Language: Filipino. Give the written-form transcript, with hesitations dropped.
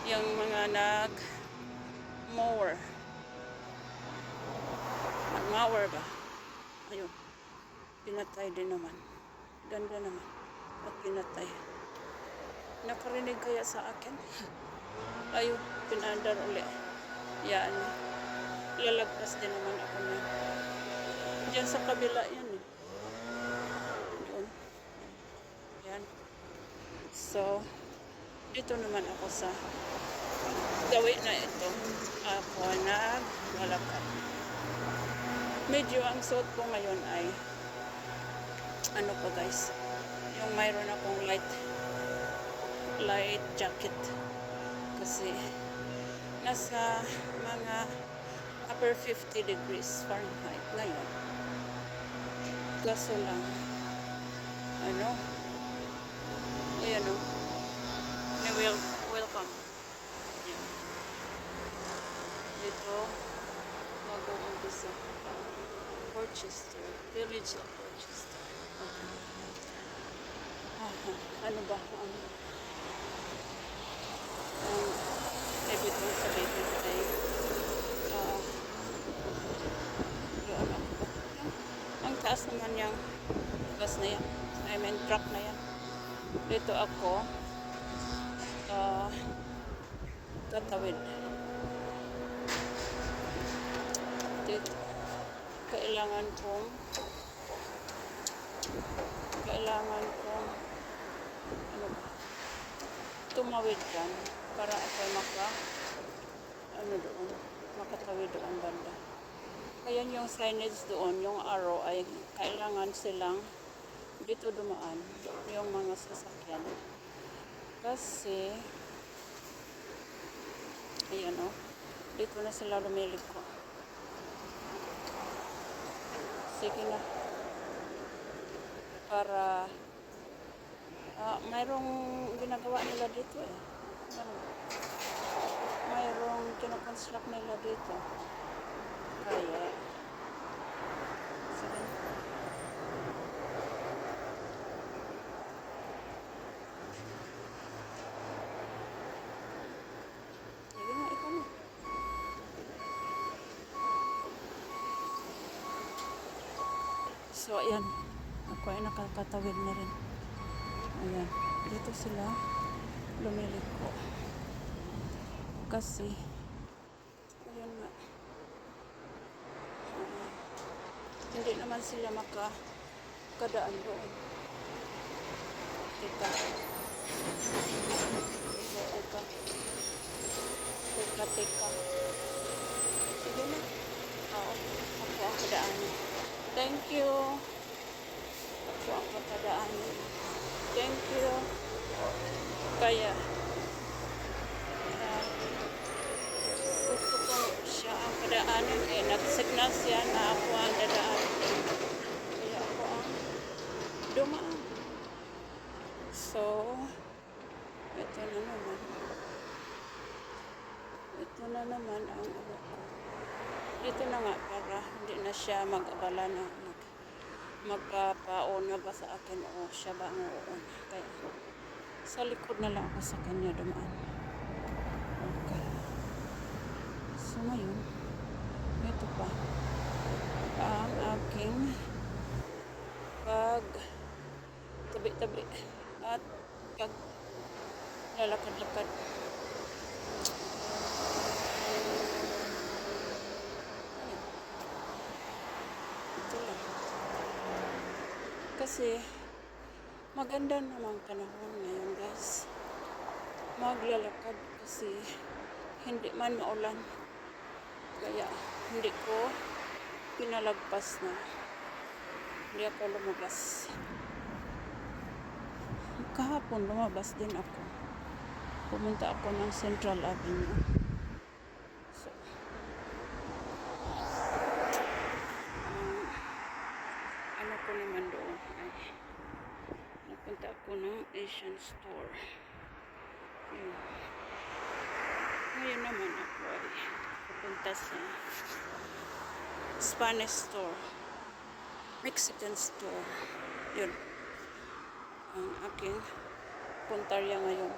yung mga nag-mower. Nag-mower ba? Ayun. Pinatay din naman. Ganda naman. At pinatay. Nakarinig kaya sa akin? Ayun. Pinandar uli. Yan. Lalagpas din naman ako na. Diyan sa kabila yan eh. Doon. Yan. So, dito naman ako sa gawin na ito. Ako naglalakad. Medyo ang suot ko ngayon ay ano pa guys, yung mayroon akong light jacket kasi nasa mga upper 50 degrees Fahrenheit ngayon. Kaso lang ano, ayan o, welcome. Ayan. Dito mag-uumpisa Porchester, Village of Porchester. Okay. Ano ba? Ibig kong sabihin ay yun ako ba? Ang taas naman yung bus na yan. I mean truck na yan. Dito ako tatawid. Dito kailangan kong ano ba, tumawid dyan para ako makatawid doon banda. Kaya yung signage doon, yung arrow ay kailangan silang dito dumaan yung mga sasakyan kasi ayan o, dito na sila lumilig ko. Sige na. Para mayroong ginagawa nila dito eh. Mayroong kinakonstruct nila dito. Kaya sige. Sige nga, ikaw na. So, ayan. Ako ay nakakatawid na rin. Ayan. Dito sila lumilig ko. Kasi, ayan nga. Hindi naman sila makakadaan doon. Teka. Teka. Sige na. Oo. Ako ang kadaanan. Thank you. Ako ang kadaanan. Thank you. Kaya, gusto ko siya ang kadaanan. Nagsignal siya na ako ang dadaanan. Kaya ako ang dumaan. So, ito na naman. Ito na naman ang ano ko. Dito na nga para hindi na siya mag-abala na magpapauna ba sa akin o siya ba ang uuna. Kaya sa likod na lang ako sa kanya dumaan. Okay. So ngayon, ito pa ang aking pag tabi-tabi at pag lalakad-lakad. Kasi maganda namang panahon ngayon guys. Maglalakad kasi hindi man maulan. Kaya hindi ko pinalagpas na. Hindi ako lumabas. Kahapon lumabas din ako. Pumunta ako ng Central Avenue. So, ano ko naman doon ay napunta ako ng Asian store. Yun. Ngayon naman ako ay pupunta sa Spanish store, Mexican store. Yun ang aking puntarya ngayon.